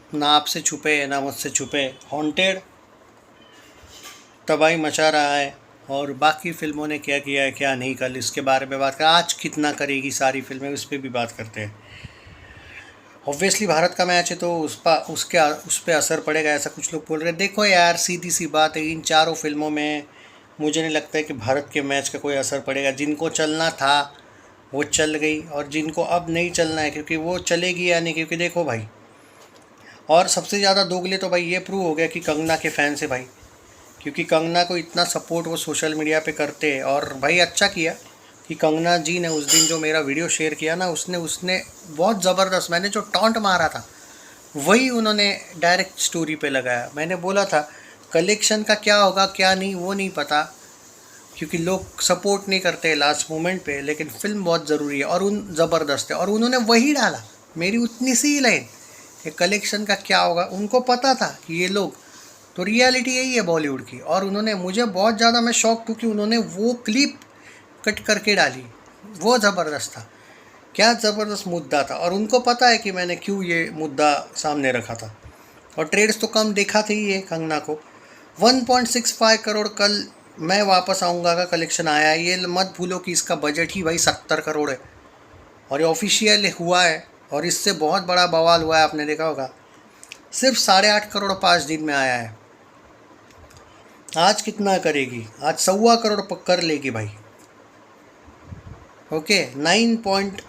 ना आपसे छुपे ना मुझसे छुपे, हॉन्टेड तबाही मचा रहा है। और बाकी फ़िल्मों ने क्या किया है क्या नहीं, कल इसके बारे में बात कर, आज कितना करेगी सारी फिल्में उस पर भी बात करते हैं। ऑब्वियसली भारत का मैच है तो उस पर असर पड़ेगा, ऐसा कुछ लोग बोल रहे हैं। देखो यार, सीधी सी बात है, इन चारों फिल्मों में मुझे नहीं लगता है कि भारत के मैच का कोई असर पड़ेगा। जिनको चलना था वो चल गई, और जिनको अब नहीं चलना है, क्योंकि वो चलेगी या नहीं, क्योंकि देखो भाई, और सबसे ज़्यादा दोगले तो भाई ये प्रूव हो गया कि कंगना के फैंस है भाई, क्योंकि कंगना को इतना सपोर्ट वो सोशल मीडिया पे करते हैं। और भाई अच्छा किया कि कंगना जी ने उस दिन जो मेरा वीडियो शेयर किया ना, उसने उसने बहुत ज़बरदस्त, मैंने जो टॉन्ट मारा था वही उन्होंने डायरेक्ट स्टोरी पे लगाया। मैंने बोला था कलेक्शन का क्या होगा क्या नहीं वो नहीं पता, क्योंकि लोग सपोर्ट नहीं करते लास्ट मोमेंट पे, लेकिन फिल्म बहुत ज़रूरी है और उन ज़बरदस्त है। और उन्होंने वही डाला, मेरी उतनी सी ही लाइन कि कलेक्शन का क्या होगा। उनको पता था कि ये लोग, तो रियलिटी यही है बॉलीवुड की। और उन्होंने, मुझे बहुत ज़्यादा, मैं शॉक हूँ कि उन्होंने वो क्लिप कट करके डाली, वो ज़बरदस्त था। क्या ज़बरदस्त मुद्दा था, और उनको पता है कि मैंने क्यों ये मुद्दा सामने रखा था। और ट्रेड्स तो कम देखा था ही ये कंगना को। 1.65 करोड़ कल मैं वापस आऊँगा का कलेक्शन आया है। ये मत भूलो कि इसका बजट ही भाई 70 करोड़ है, और ये ऑफिशियल हुआ है। और इससे बहुत बड़ा बवाल हुआ है, आपने देखा होगा, सिर्फ 8.5 करोड़ 5 दिन में आया है। आज कितना करेगी? आज 1.25 करोड़ कर लेगी भाई। ओके, 9.5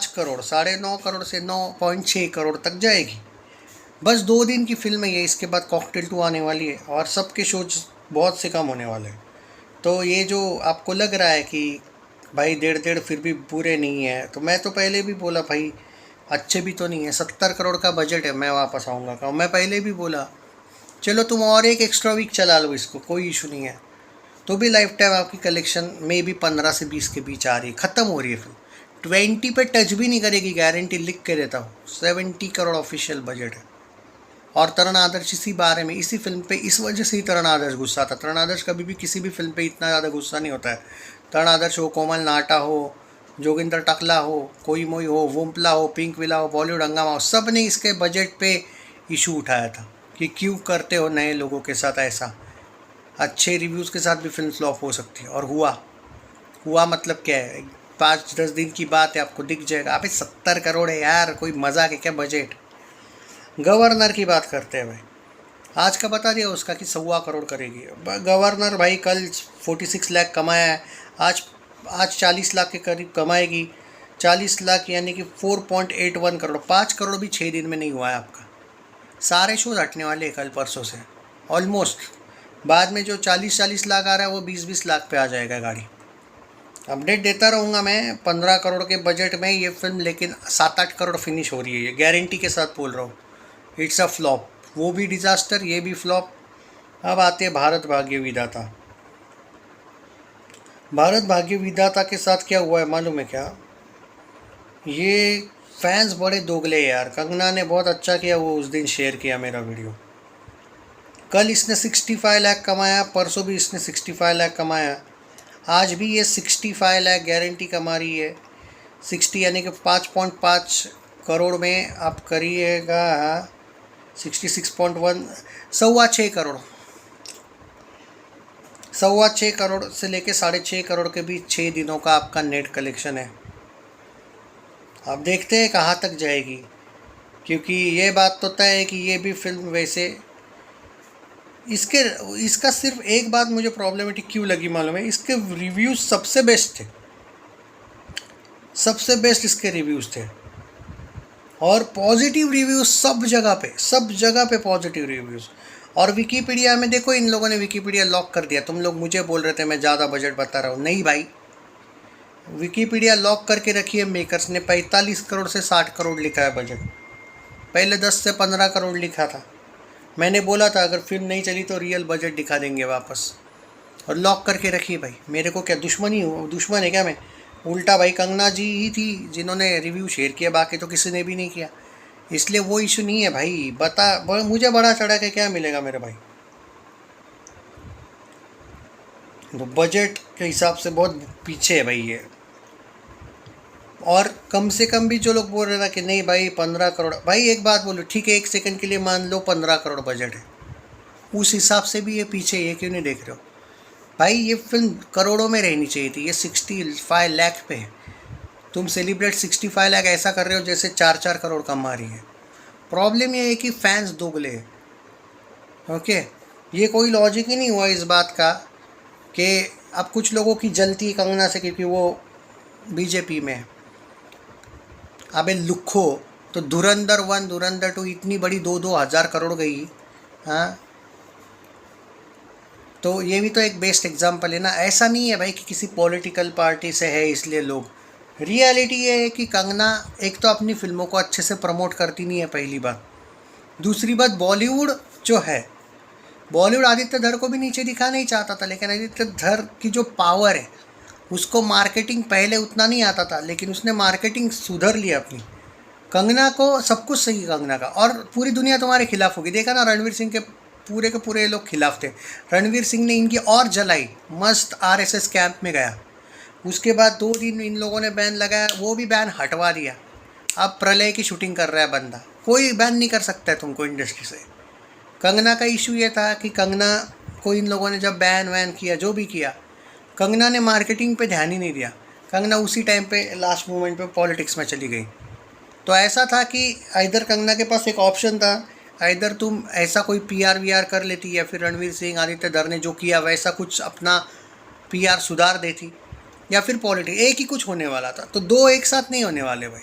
करोड़, 9.5 करोड़ से 9.6 करोड़ तक जाएगी। बस 2 दिन की फिल्म है ये, इसके बाद कॉकटेल 2 आने वाली है, और सबके शोज बहुत से कम होने वाले हैं। तो ये जो आपको लग रहा है कि भाई 1.5 फिर भी बुरे नहीं है, तो मैं तो पहले भी बोला भाई अच्छे भी तो नहीं है। 70 करोड़ का बजट है मैं वापस आऊँगा का, मैं पहले भी बोला चलो तुम और एक एक्स्ट्रा वीक चला लो इसको, कोई इशू नहीं है। तो भी लाइफ टाइम आपकी कलेक्शन में भी 15 से 20 के बीच आ रही है, ख़त्म हो रही है फिल्म। 20 पे टच भी नहीं करेगी, गारंटी लिख के देता हूँ। 70 करोड़ ऑफिशियल बजट है। और तरण आदर्श इसी बारे में, इसी फिल्म पे, इस वजह से ही तरण आदर्श गुस्सा था। तरण आदर्श कभी भी किसी भी फिल्म पे इतना ज़्यादा गुस्सा नहीं होता है। तरण आदर्श हो, कोमल नाटा हो, जोगिंदर टकला हो, कोई मोई हो, वोम्पला हो, पिंक विला हो, बॉलीवुड हंगामा हो, सब ने इसके बजट पे इशू उठाया था कि क्यों करते हो नए लोगों के साथ ऐसा। अच्छे रिव्यूज़ के साथ भी फिल्म फ्लॉप हो सकती है, और हुआ मतलब क्या है, 5-10 दिन की बात है, आपको दिख जाएगा। अबे 70 करोड़ है यार, कोई मजाक है क्या बजट? गवर्नर की बात करते हैं भाई, आज का बता दिया उसका कि 1.25 करोड़ करेगी। गवर्नर भाई कल 46 लाख कमाया है, आज आज 40 लाख के करीब कमाएगी। 40 लाख यानी कि 4.81 करोड़, 5 करोड़ भी 6 दिन में नहीं हुआ है आपका। सारे शोज हटने वाले हैं कल परसों से ऑलमोस्ट। बाद में जो 40-40 लाख आ रहा है वो 20-20 लाख पे आ जाएगा गाड़ी। अपडेट देता रहूँगा मैं। 15 करोड़ के बजट में ये फिल्म, लेकिन 7-8 करोड़ फिनिश हो रही है, ये गारंटी के साथ बोल रहा हूँ। इट्स अ फ्लॉप, वो भी डिज़ास्टर, ये भी फ्लॉप। अब आते हैं भारत भाग्य विधाता। भारत भाग्य विधाता के साथ क्या हुआ है मालूम है क्या? ये फैंस बड़े दोगले यार। कंगना ने बहुत अच्छा किया, वो उस दिन शेयर किया मेरा वीडियो। कल इसने 65 लाख कमाया, परसों भी इसने 65 लाख कमाया, आज भी ये 65 लाख गारंटी कमा रही है। 60 यानी कि 5.5 करोड़ में आप करिएगा 66.1, 6.25 करोड़, 6.25 करोड़ से लेके 6.5 करोड़ के बीच 6 दिनों का आपका नेट कलेक्शन है। अब देखते हैं कहाँ तक जाएगी, क्योंकि ये बात तो तय है कि ये भी फिल्म वैसे इसके इसका सिर्फ एक बात मुझे प्रॉब्लमेटिक क्यों लगी मालूम है, इसके रिव्यूज़ सबसे बेस्ट थे, सबसे बेस्ट इसके रिव्यूज़ थे। और पॉजिटिव रिव्यूज़ सब जगह पे पॉजिटिव रिव्यूज़। और विकीपीडिया में देखो, इन लोगों ने विकीपीडिया लॉक कर दिया। तुम लोग मुझे बोल रहे थे मैं ज़्यादा बजट बता रहा हूँ, नहीं भाई, विकीपीडिया लॉक करके रखी है मेकर्स ने। 45 करोड़ से 60 करोड़ लिखा है बजट, पहले 10 से 15 करोड़ लिखा था। मैंने बोला था अगर फिल्म नहीं चली तो रियल बजट दिखा देंगे वापस, और लॉक करके रखिए भाई। मेरे को क्या दुश्मन है क्या मैं? उल्टा भाई कंगना जी ही थी जिन्होंने रिव्यू शेयर किया, बाकी तो किसी ने भी नहीं किया। इसलिए वो इशू नहीं है भाई। मुझे बड़ा चढ़ा के क्या मिलेगा मेरे भाई? तो बजट के हिसाब से बहुत पीछे है भाई ये। और कम से कम भी जो लोग बोल रहे ना कि नहीं भाई 15 करोड़, भाई एक बात बोलो, ठीक है, एक सेकंड के लिए मान लो 15 करोड़ बजट है, उस हिसाब से भी ये पीछे, ये क्यों नहीं देख रहे हो भाई? ये फिल्म करोड़ों में रहनी चाहिए थी, ये 65 लाख पे है। तुम सेलिब्रेट 65 लाख ऐसा कर रहे हो जैसे 4-4 करोड़ कमा रही है। प्रॉब्लम ये है कि फैंस दोगले हैं। ओके, ये कोई लॉजिक ही नहीं हुआ इस बात का कि अब कुछ लोगों की जलती है कंगना से क्योंकि वो बीजेपी में है। अबे लुखो, तो धुरंधर 1 धुरंधर 2 इतनी बड़ी 2-2 हज़ार करोड़ गई। हाँ, तो ये भी तो एक बेस्ट एग्जांपल है ना। ऐसा नहीं है भाई कि किसी पॉलिटिकल पार्टी से है इसलिए लोग, रियलिटी ये है कि कंगना एक तो अपनी फिल्मों को अच्छे से प्रमोट करती नहीं है, पहली बात। दूसरी बात, बॉलीवुड जो है, बॉलीवुड आदित्य धर को भी नीचे दिखा नहीं चाहता था, लेकिन आदित्य धर की जो पावर है, उसको मार्केटिंग पहले उतना नहीं आता था, लेकिन उसने मार्केटिंग सुधर लिया अपनी। कंगना को सब कुछ सही, कंगना का, और पूरी दुनिया तुम्हारे खिलाफ होगी। देखा ना, रणवीर सिंह के पूरे लोग खिलाफ थे। रणवीर सिंह ने इनकी और जलाई, मस्त आरएसएस कैंप में गया। उसके बाद 2 दिन इन लोगों ने बैन लगाया, वो भी बैन हटवा दिया। अब प्रलय की शूटिंग कर रहा है बंदा, कोई बैन नहीं कर सकता है तुमको इंडस्ट्री से। कंगना का इशू ये था कि कंगना को इन लोगों ने जब बैन वैन किया, जो भी किया, कंगना ने मार्केटिंग पे ध्यान ही नहीं दिया। कंगना उसी टाइम पे लास्ट मोमेंट पे पॉलिटिक्स में चली गई। तो ऐसा था कि इधर कंगना के पास एक ऑप्शन था, इधर तुम ऐसा कोई पीआर वीआर कर लेती, या फिर रणवीर सिंह आदित्य धर ने जो किया वैसा कुछ अपना पीआर सुधार देती, या फिर पॉलिटिक्स, एक ही कुछ होने वाला था। तो 2 एक साथ नहीं होने वाले भाई।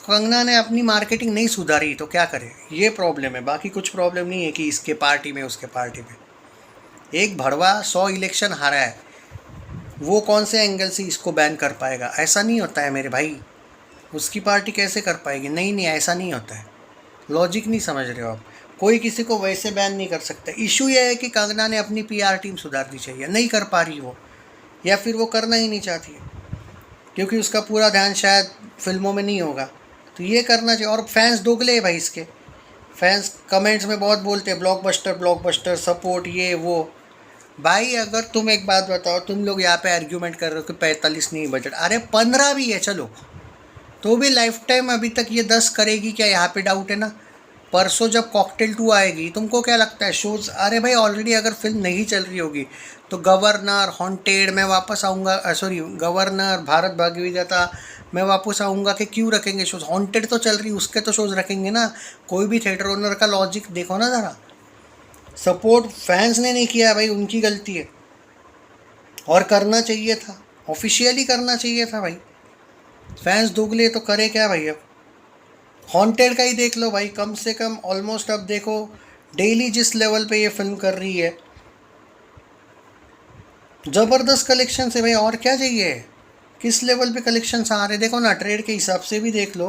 कंगना ने अपनी मार्केटिंग नहीं सुधारी तो क्या करे, ये प्रॉब्लम है। बाकी कुछ प्रॉब्लम नहीं है कि इसके पार्टी में उसके पार्टी में। एक भड़वा 100 इलेक्शन हारा है, वो कौन से एंगल से इसको बैन कर पाएगा? ऐसा नहीं होता है मेरे भाई। उसकी पार्टी कैसे कर पाएगी? नहीं नहीं, ऐसा नहीं होता है। लॉजिक नहीं समझ रहे हो आप। कोई किसी को वैसे बैन नहीं कर सकता। इशू ये है कि कंगना ने अपनी पीआर टीम सुधारनी चाहिए, नहीं कर पा रही वो, या फिर वो करना ही नहीं चाहती है क्योंकि उसका पूरा ध्यान शायद फिल्मों में नहीं होगा। तो ये करना चाहिए। और फैंस दोगले हैं भाई इसके। फैंस कमेंट्स में बहुत बोलते हैं ब्लॉकबस्टर सपोर्ट, ये वो। भाई अगर तुम एक बात बताओ, तुम लोग यहाँ पे आर्ग्यूमेंट कर रहे हो कि 45 नहीं बजट, अरे 15 भी है चलो, तो भी लाइफ टाइम अभी तक ये 10 करेगी क्या? यहाँ पे डाउट है ना। परसों जब कॉकटेल 2 आएगी, तुमको क्या लगता है शोज़? अरे भाई ऑलरेडी अगर फिल्म नहीं चल रही होगी तो गवर्नर, हॉन्टेड, मैं वापस आऊँगा, सॉरी गवर्नर, भारत भाग्य विधाता, मैं वापस आऊँगा कि क्यों रखेंगे शोज़? हॉन्टेड तो चल रही, उसके तो शोज़ रखेंगे ना। कोई भी थिएटर ओनर का लॉजिक देखो ना ज़रा। सपोर्ट फैंस ने नहीं किया भाई, उनकी गलती है, और करना चाहिए था, ऑफिशियली करना चाहिए था भाई। फैंस दोगले तो करे क्या भाई? अब हॉन्टेड का ही देख लो भाई, कम से कम ऑलमोस्ट अब देखो डेली जिस लेवल पे ये फिल्म कर रही है, ज़बरदस्त कलेक्शन है भाई, और क्या चाहिए? किस लेवल पे कलेक्शन आ रहे देखो ना, ट्रेड के हिसाब से भी देख लो।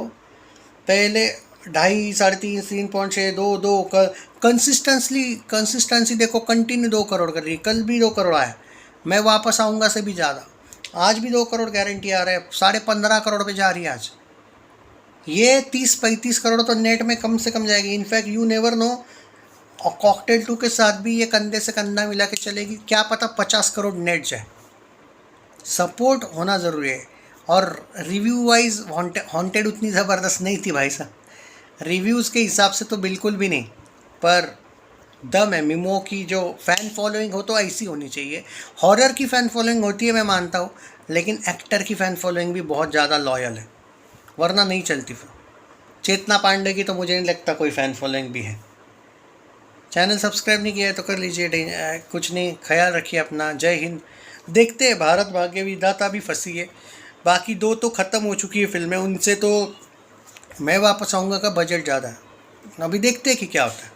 पहले 2.5, 3.5, 3.6, 2 कंसिस्टेंसी देखो, कंटिन्यू 2 करोड़ कर रही है। कल भी 2 करोड़ आया, मैं वापस आऊँगा से भी ज़्यादा, आज भी 2 करोड़ गारंटी आ रहा है, 15.5 करोड़ पे जा रही है आज। ये 30-35 करोड़ तो नेट में कम से कम जाएगी। इनफैक्ट यू नेवर नो, और कॉकटेल 2 के साथ भी ये कंधे से कंधा मिला के चलेगी, क्या पता 50 करोड़ नेट जाए। सपोर्ट होना ज़रूरी है। और रिव्यू वाइज हॉन्टेड उतनी ज़बरदस्त नहीं थी भाई साहब, रिव्यूज़ के हिसाब से तो बिल्कुल भी नहीं, पर दम है। मिमो की जो फ़ैन फॉलोइंग हो तो ऐसी होनी चाहिए। हॉरर की फ़ैन फॉलोइंग होती है, मैं मानता हूँ, लेकिन एक्टर की फ़ैन फॉलोइंग भी बहुत ज़्यादा लॉयल है, वरना नहीं चलती फिर। चेतना पांडे की तो मुझे नहीं लगता कोई फ़ैन फॉलोइंग भी है। चैनल सब्सक्राइब नहीं किया है तो कर लीजिए। कुछ नहीं, ख्याल रखिए अपना। जय हिंद। देखते हैं, भारत भाग्य विधाता भी फंसी है, बाकी 2 तो ख़त्म हो चुकी है फिल्में, उनसे तो मैं वापस आऊँगा का बजट ज़्यादा है। अभी देखते हैं कि क्या होता है।